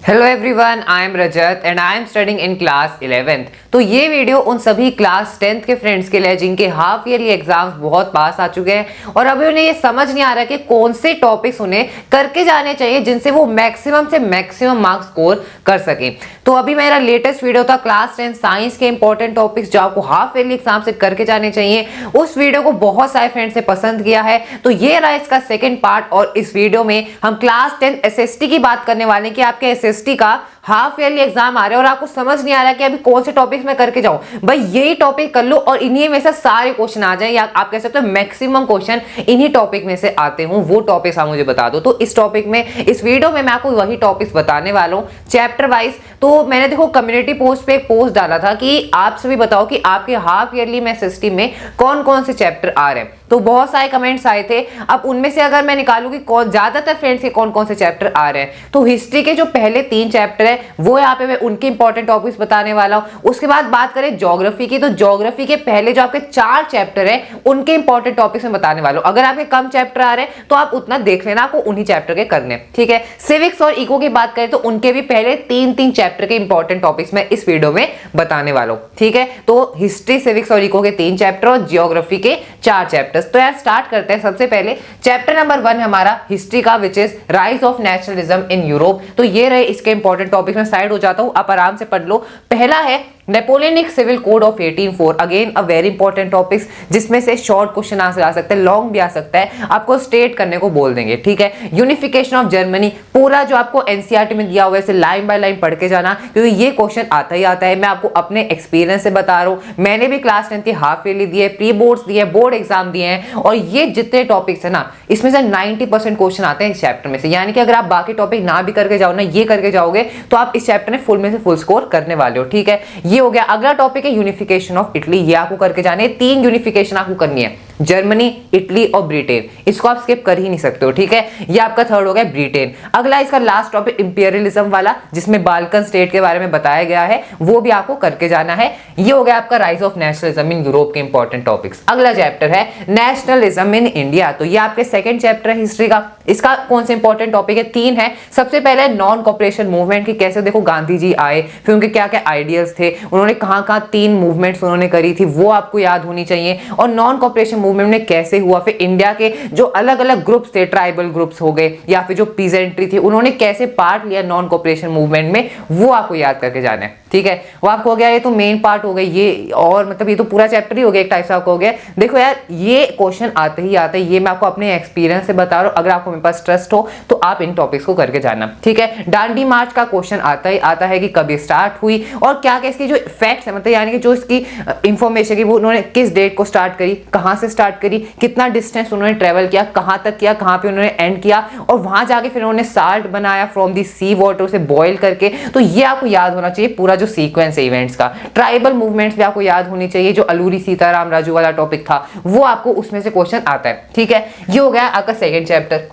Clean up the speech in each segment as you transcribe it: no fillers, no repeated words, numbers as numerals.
Hello everyone, I am Rajat and I am studying in class 11th। तो ये video उन सभी class 10th के फ्रेंड्स के लिए जिनके हाफ ईयरली एग्जाम्स बहुत पास आ चुके हैं और अभी उन्हें ये समझ नहीं आ रहा कि कौन से टॉपिक्स उन्हें करके जाने चाहिए जिनसे वो मैक्सिमम से मैक्सिमम मार्क्स स्कोर कर सके। तो अभी मेरा लेटेस्ट वीडियो था क्लास 10 साइंस के इंपॉर्टेंट टॉपिक्स जो आपको हाफ ईयरली एग्जाम से करके जाने चाहिए। उस वीडियो को बहुत सारे फ्रेंड्स ने पसंद किया है, तो ये रहा इसका सेकेंड पार्ट। और इस वीडियो में हम क्लास 10 एसएसटी की बात करने वाले हैं कि आपके एसएसटी का हाफ ईयरली एग्जाम आ रहे हैं और आपको समझ नहीं आ रहा कि अभी कौन से टॉपिक्स में करके जाऊं। भाई यही टॉपिक कर लो और इन्हीं में से सारे क्वेश्चन आ जाए, या आप कह सकते हो मैक्सिमम क्वेश्चन इन्हीं टॉपिक में से आते हूं। वो टॉपिक्स आप मुझे बता दो। तो इस टॉपिक में, इस वीडियो में मैं आपको वही टॉपिक्स बताने वाला हूं चैप्टर वाइज। तो मैंने देखो कम्युनिटी पोस्ट पे एक पोस्ट डाला था कि आप सभी बताओ कि आपके हाफ ईयरली में एसएसटी में कौन कौन से चैप्टर आ रहे हैं। तो बहुत सारे कमेंट्स आए थे। अब उनमें से अगर मैं निकालूं कि कौन ज्यादातर फ्रेंड्स के कौन कौन से चैप्टर आ रहे हैं, तो हिस्ट्री के जो पहले 3 चैप्टर है वो यहाँ पे मैं उनके इंपॉर्टेंट टॉपिक्स बताने वाला हूं। उसके बाद बात करें ज्योग्राफी की, तो ज्योग्राफी के पहले जो आपके 4 चैप्टर है उनके इंपॉर्टेंट टॉपिक्स में बताने वाला हूं। अगर आपके कम चैप्टर आ रहे हैं तो आप उतना देख लेना, आपको उन्हीं चैप्टर के करने, ठीक है। सिविक्स और इको की बात करें तो उनके भी पहले 3 चैप्टर के इंपॉर्टेंट टॉपिक्स मैं इस वीडियो में बताने वाला हूं, ठीक है। तो हिस्ट्री, सिविक्स और इको के 3 चैप्टर और ज्योग्राफी के 4 चैप्टर्स। तो यार स्टार्ट करते हैं। सबसे पहले चैप्टर नंबर 1 हमारा हिस्ट्री का, which is rise of nationalism in Europe. तो ये रहे इसके इंपॉर्टेंट टॉपिक में, साइड हो जाता हूं, आप आराम से पढ़ लो। पहला है Napoleonic civil code of 1804। Again a very important topics, जिसमें से शॉर्ट क्वेश्चन आ सकता है, लॉन्ग भी आ सकता है, आपको स्टेट करने को बोल देंगे, ठीक है। यूनिफिकेशन ऑफ जर्मनी, पूरा जो आपको एनसीईआरटी में दिया हुआ है इसे लाइन बाय लाइन पढ़ के जाना, क्योंकि ये क्वेश्चन आता ही आता है। मैं आपको अपने एक्सपीरियंस से बता रहा हूं, मैंने भी क्लास 10 की हाफ ईयरली दी है, प्री बोर्ड्स दिए, बोर्ड एग्जाम दिए हैं, और ये जितने टॉपिक्स है ना, इसमें से 90% क्वेश्चन आते हैं इस चैप्टर में से। यानी कि अगर आप बाकी टॉपिक ना भी करके जाओ ना, ये करके जाओगे तो आप इस चैप्टर में फुल में से फुल स्कोर करने वाले हो, ठीक है। ये हो गया। अगला टॉपिक है यूनिफिकेशन ऑफ इटली। ये आपको करके जाने, 3 यूनिफिकेशन आपको करनी है, जर्मनी, इटली और ब्रिटेन। इसको आप स्किप कर ही नहीं सकते हो, ठीक है। ये आपका थर्ड हो गया ब्रिटेन। अगला इसका लास्ट टॉपिक इंपीरियलिज्म वाला, जिसमें बाल्कन स्टेट के बारे में बताया गया है, वो भी आपको करके जाना है। ये हो गया आपका rise of nationalism in Europe के इंपॉर्टेंट टॉपिक्स। अगला चैप्टर है नेशनलिज्म इन इंडिया। तो ये आपके सेकंड चैप्टर है हिस्ट्री का। इसका कौन से इंपॉर्टेंट टॉपिक है? 3 है। सबसे पहले नॉन कॉपरेशन मूवमेंट की, कैसे देखो गांधी जी आए, फिर उनके क्या क्या आइडियल्स थे, उन्होंने कहां 3 मूवमेंट्स उन्होंने करी थी, वो आपको याद होनी चाहिए। और नॉन कॉपरेशन मूवमेंट में कैसे हुआ, फिर इंडिया के जो अलग अलग ग्रुप्स थे, ट्राइबल ग्रुप्स हो गए या फिर जो पीजेंट्री थी, उन्होंने कैसे पार्ट लिया नॉन कॉपरेशन मूवमेंट में, वो आपको याद करके जाना है, ठीक है। वो आपको हो गया, ये तो मेन पार्ट हो गई ये, और मतलब ये तो पूरा चैप्टर ही हो गया एक टाइप से आपको हो गया। देखो यार, ये क्वेश्चन आते ही आते हैं, ये मैं आपको अपने एक्सपीरियंस से बता रहा हूं। अगर आपको मेरे पास ट्रस्ट हो तो आप इन टॉपिक्स को करके जाना, ठीक है। दांडी मार्च का क्वेश्चन आता ही आता है कि कब स्टार्ट हुई और क्या क्या इसकी जो फैक्ट्स है, मतलब यानी कि जो इसकी इंफॉर्मेशन की, वो उन्होंने किस डेट को स्टार्ट करी, कहां से स्टार्ट करी, कितना डिस्टेंस उन्होंने ट्रेवल किया, कहां तक किया, कहां पे उन्होंने एंड किया, और वहां जाके फिर उन्होंने साल्ट बनाया फ्रॉम दी सी वाटर, उसे बॉयल करके। तो ये आपको याद होना चाहिए पूरा जो सीक्वेंस है इवेंट्स का। ट्राइबल मूवमेंट्स भी आपको याद होनी चाहिए, जो अलूरी सीताराम राजू वाला टॉपिक था, वो आपको उसमें से क्वेश्चन आता है, ठीक है। ये हो गया आपका सेकंड चैप्टर।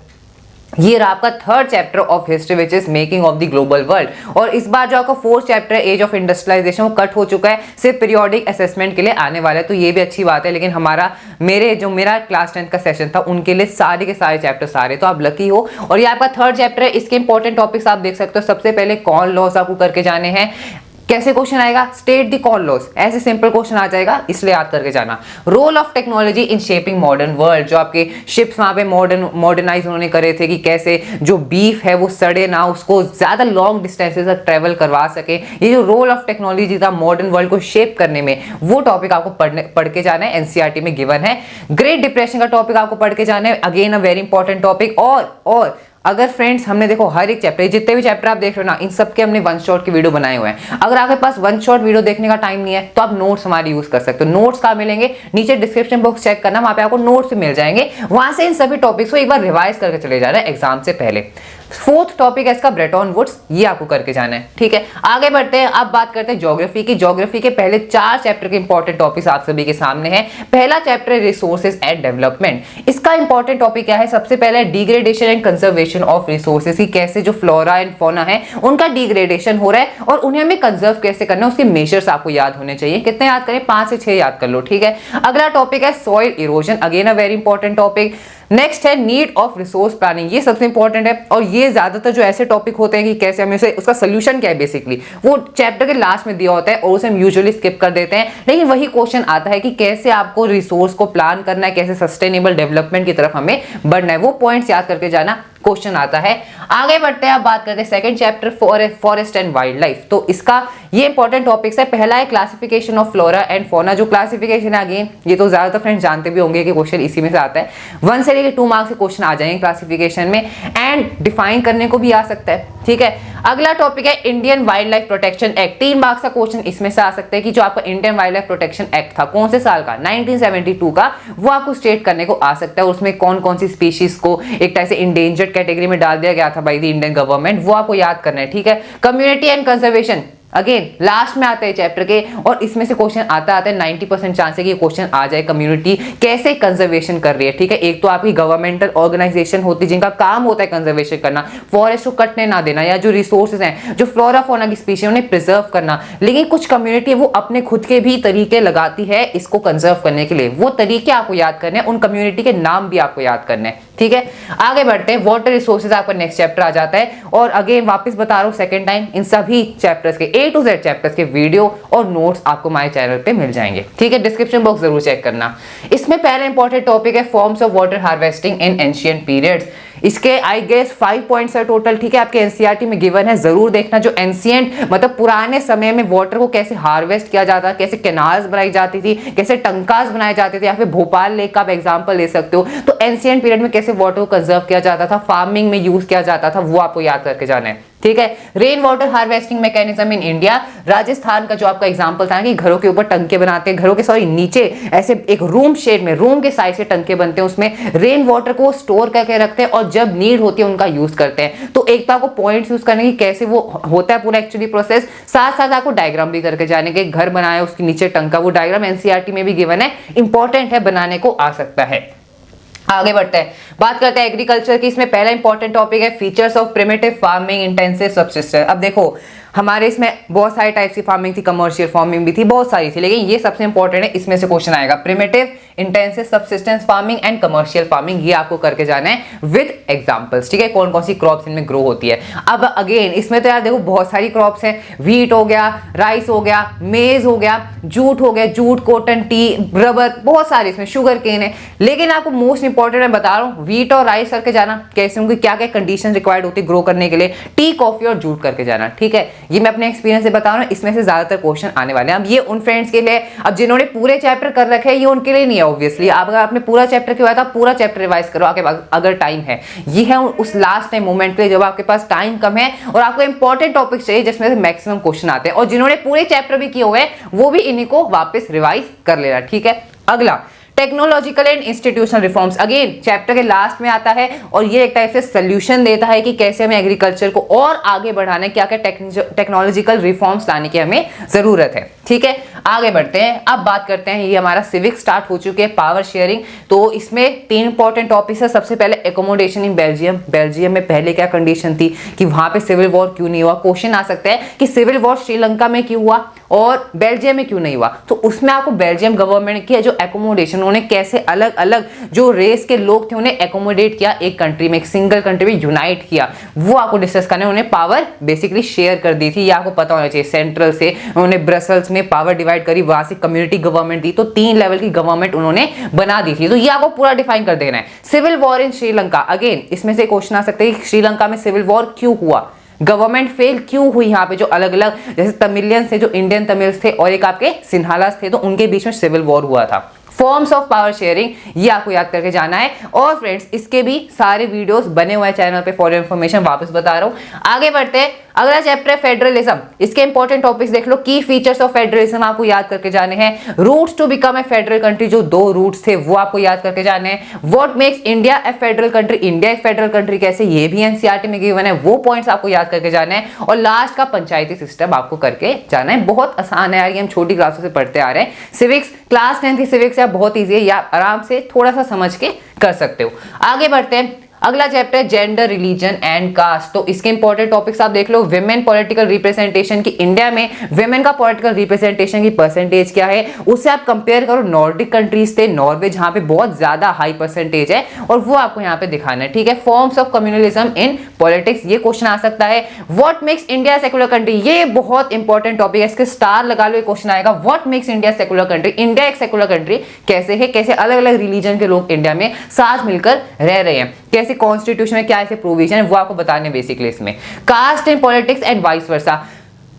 ये रहा आपका third chapter of history, which is making of the global world. और इस बार जो आपका फोर्थ चैप्टर है एज ऑफ इंडस्ट्रियलाइजेशन, वो कट हो चुका है, सिर्फ पीरियोडिक असेसमेंट के लिए आने वाला है। तो ये भी अच्छी बात है। लेकिन मेरा क्लास 10 का सेशन था, उनके लिए सारे के सारे चैप्टर सारे, तो आप लकी हो। और ये आपका थर्ड चैप्टर है, इसके इंपॉर्टेंट टॉपिक्स आप देख सकते हो। सबसे पहले कॉर्न लॉस आपको करके जाने हैं। कैसे क्वेश्चन आएगा? स्टेट द कॉर्न लॉस, ऐसे सिंपल क्वेश्चन आ जाएगा, इसलिए याद करके जाना। Role of technology in shaping modern world, जो आपके शिप्स वहां पे मॉडर्नाइज उन्होंने करे थे कि कैसे जो बीफ है वो सड़े ना, उसको ज्यादा लॉन्ग डिस्टेंसेस तक ट्रेवल करवा सके। ये जो रोल ऑफ टेक्नोलॉजी था मॉडर्न वर्ल्ड को शेप करने में, वो टॉपिक आपको पढ़ के जाना है, एनसीईआरटी में गिवन है। ग्रेट डिप्रेशन का टॉपिक आपको पढ़ के जाना है, again a very important topic. और अगर फ्रेंड्स हमने देखो हर एक चैप्टर, जितने भी चैप्टर आप देख रहे हो ना, इन सब के हमने 1 शॉट की वीडियो बनाए हुए हैं। अगर आपके पास 1 शॉट वीडियो देखने का टाइम नहीं है तो आप नोट्स हमारे यूज कर सकते हो। नोट्स कहाँ मिलेंगे? नीचे डिस्क्रिप्शन बॉक्स चेक करना, वहां पे आपको नोट्स मिल जाएंगे। वहां से इन सभी टॉपिक्स को एक बार रिवाइज करके चले जाना है एग्जाम से पहले। फोर्थ टॉपिक है इसका ब्रेटन वुड्स, ये आपको करके जाना है, ठीक है। आगे बढ़ते हैं, अब बात करते हैं ज्योग्राफी की। ज्योग्राफी के पहले 4 चैप्टर के इंपॉर्टेंट टॉपिक्स आप सभी के सामने हैं। पहला चैप्टर है रिसोर्सेज एंड डेवलपमेंट। इसका इंपॉर्टेंट टॉपिक क्या है? सबसे पहले degradation and conservation of resources की, कैसे जो फ्लोरा एंड फौना है उनका डिग्रेडेशन हो रहा है और उन्हें हमें कंजर्व कैसे करना है, उसके मेजर्स आपको याद होने चाहिए। कितने याद करें? 5 से 6 याद कर लो, ठीक है। अगला टॉपिक है soil erosion, again a very important topic. Next है नीड ऑफ रिसोर्स प्लानिंग, ये सबसे इंपॉर्टेंट है और ये ज्यादातर जो ऐसे टॉपिक होते हैं कि कैसे हमें उसका सोल्यूशन क्या है बेसिकली वो चैप्टर के लास्ट में दिया होता है और उसे हम यूजुअली स्किप कर देते हैं, लेकिन वही क्वेश्चन आता है कि कैसे आपको रिसोर्स को प्लान करना है, कैसे सस्टेनेबल डेवलपमेंट की तरफ हमें बढ़ना है, वो पॉइंट्स याद करके जाना क्वेश्चन आता है। आगे बढ़ते हैं, आप बात करते हैं second chapter forest and wild life. तो इसका ये इंपॉर्टेंट टॉपिक्स है। पहला है classification of flora and fauna. जो क्लासिफिकेशन है अगेन ये तो ज्यादातर फ्रेंड्स जानते भी होंगे कि क्वेश्चन इसी में से आता है। 1 से लेकर 2 मार्क्स के क्वेश्चन आ जाएंगे क्लासिफिकेशन में एंड डिफाइन करने को भी आ सकता है, ठीक है। अगला टॉपिक है Indian wild life protection act. 3 marks का क्वेश्चन इसमें से आ सकता है कि जो आपका Indian wild life protection act था कौन से साल का, 1972 का, वो आपको स्टेट करने को आ सकता है। उसमें कौन कौन सी स्पीशीज को एक टाइप से इंडेंजर्ड कैटेगरी में डाल दिया गया था बाय द इंडियन गवर्नमेंट, वो आपको याद करना है, ठीक है। Community and conservation again last में आते हैं चैप्टर के और इसमें से क्वेश्चन आता है 90% चांस है कि क्वेश्चन आ जाए कम्युनिटी कैसे कंजर्वेशन कर रही है, ठीक है। एक तो आपकी गवर्नमेंटल ऑर्गेनाइजेशन होती है जिनका काम होता है कंजर्वेशन करना, फॉरेस्ट को कटने ना देना, या जो रिसोर्सेज हैं, जो फ्लोरा फौना की स्पीशीज उन्हें प्रिजर्व करना। लेकिन कुछ कम्युनिटी वो अपने खुद के भी तरीके लगाती है इसको कंजर्व करने के लिए, वो तरीके आपको याद करने हैं, उन कम्युनिटी के नाम भी आपको याद करने हैं, ठीक है। आगे बढ़ते हैं, वाटर रिसोर्सेज आपका नेक्स्ट चैप्टर आ जाता है और अगेन वापस बता रहा हूं सेकंड टाइम इन सभी चैप्टर्स के A to Z चैप्टर्स के वीडियो और नोट्स आपको हमारे चैनल पे मिल जाएंगे, ठीक है। डिस्क्रिप्शन बॉक्स जरूर चेक करना। इसमें पहला इंपॉर्टेंट टॉपिक है forms of water harvesting in ancient periods. इसके आई गेस 5 पॉइंट्स है टोटल, ठीक है। आपके एनसीईआरटी में गिवन है, जरूर देखना। जो एंशिएंट मतलब पुराने समय में वाटर को कैसे हार्वेस्ट किया जाता, कैसे कैनाल्स बनाई जाती थी, कैसे टंकास बनाए जाते थे, या फिर भोपाल लेक का आप एग्जांपल ले सकते हो। तो एंशिएंट पीरियड में कैसे वाटर को कंजर्व किया जाता था, फार्मिंग में यूज किया जाता था, वो आपको याद करके जाना है, ठीक है। Rain water harvesting mechanism in India, Rajasthan का जो आपका एग्जांपल था कि घरों के ऊपर टंके बनाते हैं, घरों के सॉरी नीचे ऐसे एक रूम शेड में, रूम के साइज के टंके बनते हैं, उसमें रेन वाटर को स्टोर करके रखते हैं और जब नीड होती है उनका यूज करते हैं। तो एक तो आपको पॉइंट्स यूज करने की कैसे वो होता है पूरा एक्चुअली प्रोसेस, साथ साथ आपको डायग्राम भी करके जाने के, घर बनाया उसके नीचे टंका, वो डायग्राम एनसीईआरटी में भी गिवन है, इंपॉर्टेंट है, बनाने को आ सकता है। आगे बढ़ते हैं, बात करते हैं एग्रीकल्चर की। इसमें पहला इंपॉर्टेंट टॉपिक है features of primitive farming intensive subsistence. अब देखो हमारे इसमें बहुत सारे टाइप्स की फार्मिंग थी, कमर्शियल फार्मिंग भी थी, बहुत सारी थी, लेकिन ये सबसे इंपॉर्टेंट है, इसमें से क्वेश्चन आएगा primitive intensive subsistence farming and commercial farming. ये आपको करके जाना है विद एग्जांपल्स, ठीक है, कौन कौन सी क्रॉप्स इनमें ग्रो होती है। अब अगेन इसमें तो यार देखो बहुत सारी क्रॉप्स हैं, व्हीट हो गया, राइस हो गया, मेज हो गया, जूट हो गया, जूट, कॉटन, टी, रबर, बहुत सारे इसमें, शुगर केन है। लेकिन आपको मोस्ट इंपॉर्टेंट मैं बता रहा हूँ व्हीट और राइस करके जाना, कैसे उनकी क्या क्या कंडीशन रिक्वायर्ड होती है ग्रो करने के लिए। टी, कॉफी और जूट करके जाना, ठीक है। ये मैं अपने एक्सपीरियंस से बता रहा हूं, इसमें से ज्यादातर क्वेश्चन आने वाले हैं। अब ये उन फ्रेंड्स के लिए, अब जिन्होंने पूरे चैप्टर कर रखे हैं ये उनके लिए नहीं है ऑब्वियसली। आप अगर आपने पूरा चैप्टर किया था, पूरा चैप्टर रिवाइज करो आगे अगर टाइम है। ये है उस लास्ट टाइम मोमेंट के लिए जब आपके पास टाइम कम है और आपको इंपॉर्टेंट टॉपिक चाहिए जिसमें से मैक्सिमम क्वेश्चन आते हैं। और जिन्होंने पूरे चैप्टर भी किए हुए हैं वो भी इन्हीं को वापस रिवाइज कर लेना, ठीक है। अगला technological and institutional reforms, again chapter के लास्ट में आता है और ये एक टाइप से सोल्यूशन देता है कि कैसे हमें एग्रीकल्चर को और आगे बढ़ाना है, क्या क्या टेक्नोलॉजिकल रिफॉर्म्स लाने की हमें जरूरत है, ठीक है। आगे बढ़ते हैं, अब बात करते हैं, ये हमारा सिविक स्टार्ट हो चुके हैं, पावर शेयरिंग। तो इसमें 3 इंपॉर्टेंट टॉपिक्स है। सबसे पहले एकोमोडेशन इन बेल्जियम। बेल्जियम में पहले क्या कंडीशन थी कि वहां पे सिविल वॉर क्यों नहीं हुआ। क्वेश्चन आ सकता है कि सिविल वॉर श्रीलंका में क्यों हुआ और बेल्जियम में क्यों नहीं हुआ। तो उसमें आपको बेल्जियम गवर्नमेंट की जो एकोमोडेशन, उन्होंने कैसे अलग अलग जो रेस के लोग थे उन्हें एकोमोडेट किया एक कंट्री में, एक सिंगल कंट्री में यूनाइट किया, वो आपको डिस्कस करना है। उन्हें पावर बेसिकली शेयर कर दी थी, ये आपको पता होना चाहिए। सेंट्रल से उन्होंने ब्रसल्स में पावर डिवाइड करी, वहां से कम्युनिटी गवर्नमेंट दी, तो 3 लेवल की गवर्नमेंट उन्होंने बना दी थी। तो ये आपको पूरा डिफाइन कर देना है। Civil war in Sri, again इसमें से क्वेश्चन आ सकते हैं श्रीलंका में सिविल वॉर क्यों हुआ, गवर्नमेंट फेल क्यों हुई। यहाँ पे जो अलग अलग जैसे तमिलियंस थे, जो इंडियन तमिल्स थे और एक आपके सिन्हालास थे, तो उनके बीच में सिविल वॉर हुआ था। फॉर्म्स ऑफ पावर शेयरिंग, ये आपको याद करके जाना है। और फ्रेंड्स इसके भी सारे वीडियोस बने हुए हैं चैनल पे, फॉर इन्फॉर्मेशन वापस बता रहा हूं। आगे बढ़ते हैं, अगला चैप्टर है फेडरलिज्म। इसके इंपॉर्टेंट टॉपिक्स देख लो। की फीचर्स ऑफ फेडरलिज्म आपको याद करके जाने हैं। Routes to become a federal country, जो 2 रूट्स थे वो आपको याद करके जाने हैं। What makes India A federal country, India एक फेडरल कंट्री कैसे, ये भी एनसीईआरटी में गिवन है, वो पॉइंट्स आपको याद करके जाने हैं। और लास्ट का पंचायती सिस्टम आपको करके जाना है। बहुत आसान है यार, ये हम छोटी क्लासों से पढ़ते आ रहे हैं। सिविक्स क्लास 10 की सिविक्स है, बहुत ईजी है, या आराम से थोड़ा सा समझ के कर सकते हो। आगे बढ़ते हैं, अगला चैप्टर है जेंडर, रिलीजन एंड कास्ट। तो इसके इंपॉर्टेंट टॉपिक्स आप देख लो। विमेन पॉलिटिकल रिप्रेजेंटेशन की इंडिया में विमेन का पॉलिटिकल रिप्रेजेंटेशन की परसेंटेज क्या है, उससे आप कंपेयर करो नॉर्डिक कंट्रीज थे, नॉर्वे जहां पे बहुत ज्यादा हाई परसेंटेज है, और वो आपको यहाँ पे दिखाना है। ठीक है, forms of communalism in politics, ये क्वेश्चन आ सकता है। What makes India secular country, ये बहुत इंपॉर्टेंट टॉपिक है, इसके स्टार लगा लो, ये क्वेश्चन आएगा। What makes India secular country, India एक सेकुलर कंट्री कैसे है, कैसे अलग अलग रिलीजन के लोग इंडिया में साथ मिलकर रह रहे हैं, कैसे कॉन्स्टिट्यूशन में क्या ऐसे प्रोविजन है, वो आपको बताने बेसिकली इसमें। Caste in politics and vice versa,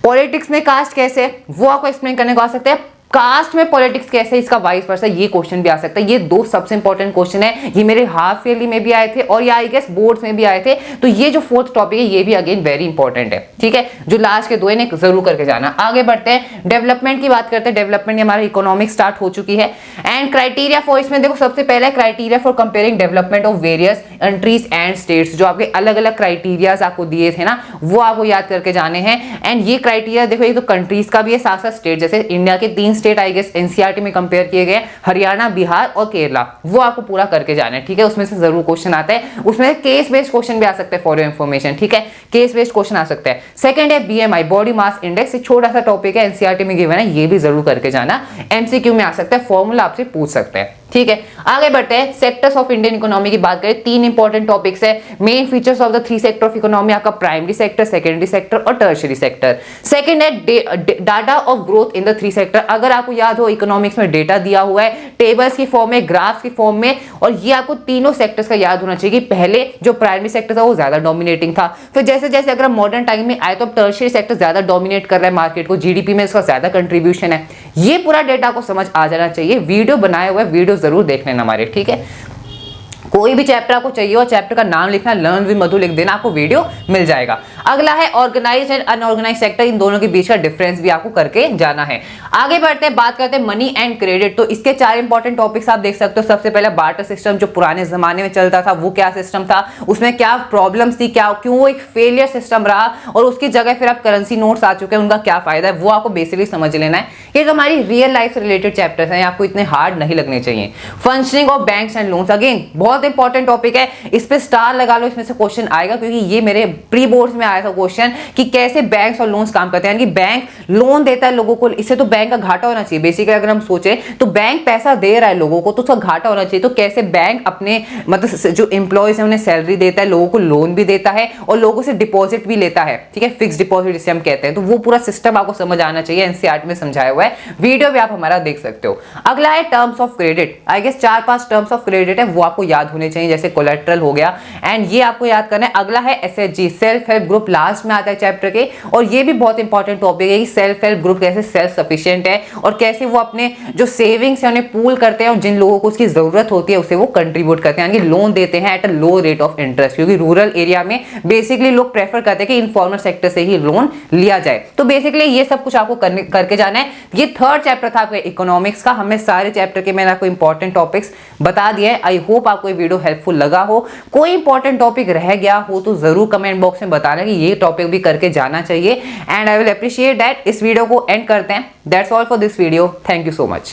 politics में कास्ट कैसे, वो आपको एक्सप्लेन करने को आ सकता है। कास्ट में पॉलिटिक्स कैसे, इसका वाइस वर्सा, ये क्वेश्चन भी आ सकता है। ये दो सबसे इंपॉर्टेंट क्वेश्चन है, ये मेरे हाफ ईयरली में भी आए थे और या आई गेस बोर्ड्स में भी आए थे। तो ये जो फोर्थ टॉपिक है ये भी अगेन वेरी इंपॉर्टेंट है। ठीक है, जो लास्ट के दो है जरूर करके जाना। आगे बढ़ते हैं, डेवलपमेंट की बात करते हैं। डेवलपमेंट हमारा इकोनॉमिक स्टार्ट हो चुकी है एंड क्राइटेरिया फॉर, इसमें देखो सबसे पहले criteria for comparing development of various countries and states, जो आपके अलग अलग क्राइटेरियाज आपको दिए थे ना, वो आपको याद करके जाने हैं। एंड ये क्राइटेरिया देखो, ये तो कंट्रीज का भी है, साथ साथ स्टेट, जैसे इंडिया के 3 स्टेट आई गेस एनसीईआरटी में कंपेयर किए गए, हरियाणा, बिहार और केरला, वो आपको पूरा करके जाना है। ठीक है, उसमें से जरूर क्वेश्चन आता है, उसमें केस बेस्ड क्वेश्चन भी आ सकते हैं फॉर योर इंफॉर्मेशन। ठीक है, केस बेस्ड क्वेश्चन आ सकता है। सेकंड है बीएमआई, बॉडी मास इंडेक्स, छोटा सा टॉपिक है, एनसीईआरटी में गिवन है, ये भी जरूर करके जाना, एमसीक्यू में आ सकता है, फॉर्मूला आपसे पूछ सकते हैं। ठीक है, आगे बढ़ते हैं। सेक्टर्स ऑफ इंडियन इकोनॉमी की बात करें, 3 इंपॉर्टेंट टॉपिक्स है। Main features of the 3 sector of economy, आपका प्राइमरी सेक्टर, सेकेंडरी सेक्टर और टर्शियरी सेक्टर। सेकंड है data of growth in the 3 sector. अगर आपको याद हो इकोनॉमिक्स में डेटा दिया हुआ है टेबल्स की फॉर्म में, ग्राफ्स की फॉर्म में, और ये आपको तीनों सेक्टर्स का याद होना चाहिए कि पहले जो प्राइमरी सेक्टर था वो ज्यादा डोमिनेटिंग था, फिर जैसे जैसे अगर मॉडर्न टाइम में आए तो टर्शियरी सेक्टर ज्यादा डोमिनेट कर रहा है मार्केट को, जीडीपी में इसका ज्यादा कंट्रीब्यूशन है। ये पूरा डेटा को समझ आ जाना चाहिए। वीडियो बनाए हुए, वीडियो जरूर देख लेना हमारे। ठीक है, कोई भी चैप्टर आपको चाहिए और चैप्टर का नाम लिखना, लर्न विद मधु लिख देना, आपको वीडियो मिल जाएगा। अगला है ऑर्गेनाइज्ड एंड अनऑर्गेनाइज्ड सेक्टर, इन दोनों के बीच का डिफरेंस भी आपको करके जाना है। आगे बढ़ते हैं, बात करते हैं मनी एंड क्रेडिट। तो इसके 4 इंपॉर्टेंट टॉपिक्स आप देख सकते हो। सबसे पहले बार्टर सिस्टम, जो पुराने जमाने में चलता था, वो क्या सिस्टम था, उसमें क्या प्रॉब्लम्स थी, क्या क्यों वो एक फेलियर सिस्टम रहा, और उसकी जगह फिर अब करेंसी नोट्स आ चुके हैं, उनका क्या फायदा है, वो आपको बेसिकली समझ लेना है। ये तो हमारी रियल लाइफ से रिलेटेड चैप्टर्स हैं, आपको इतने हार्ड नहीं लगने चाहिए। Functioning of banks and loans, again बहुत इंपॉर्टेंट टॉपिक है, इस पे स्टार लगा लो, इसमें से क्वेश्चन आएगा, क्योंकि ये मेरे प्री बोर्ड्स में आया था क्वेश्चन कि कैसे बैंक्स और लोन्स काम करते हैं। यानी कि बैंक लोन देता है लोगों को, इससे तो बैंक का घाटा होना चाहिए। बेसिकली अगर हम सोचें तो बैंक पैसा दे रहा है लोगों को, तो उसका घाटा होना चाहिए। तो कैसे बैंक अपने मतलब जो एम्प्लॉयज है उन्हें सैलरी देता है, लोगों को लोन भी देता है और लोगों से डिपॉजिट भी लेता है। ठीक है, फिक्स डिपॉजिट जिसे हम कहते हैं, तो वो पूरा सिस्टम आपको समझ आना चाहिए। एनसीईआरटी में समझाया हुआ है, वीडियो भी आप हमारा देख सकते हो। अगला है terms of credit. I guess 4-5 terms of credit है, वो आपको याद होने चाहिए, जैसे कोलेटरल हो गया, एंड ये आपको याद करना है। अगला है SHG, self help group, last में आता है चैप्टर के, और ये भी बहुत इंपॉर्टेंट टॉपिक है कि सेल्फ हेल्प ग्रुप कैसे सेल्फ सफिशिएंट है और कैसे वो अपने जो सेविंग्स है उन्हें पूल करते हैं और जिन लोगों को उसकी जरूरत होती है उसे वो कंट्रीब्यूट करते हैं, यानी लोन देते हैं at a low rate of interest. क्योंकि रूरल एरिया में बेसिकली लोग प्रेफर करते हैं कि इनफॉर्मल सेक्टर से ही लोन लिया जाए। तो बेसिकली ये सब कुछ आपको करके जाना है। ये 3rd चैप्टर था आपका इकोनॉमिक्स का। हमने सारे चैप्टर के मैंने आपको इंपॉर्टेंट टॉपिक्स बता दिया है। आई होप आपको ये वीडियो हेल्पफुल लगा हो। कोई इंपॉर्टेंट टॉपिक रह गया हो तो जरूर कमेंट बॉक्स में बताना कि ये टॉपिक भी करके जाना चाहिए, and I will appreciate that. इस वीडियो को एंड करते हैं। That's all for this video. Thank you so much.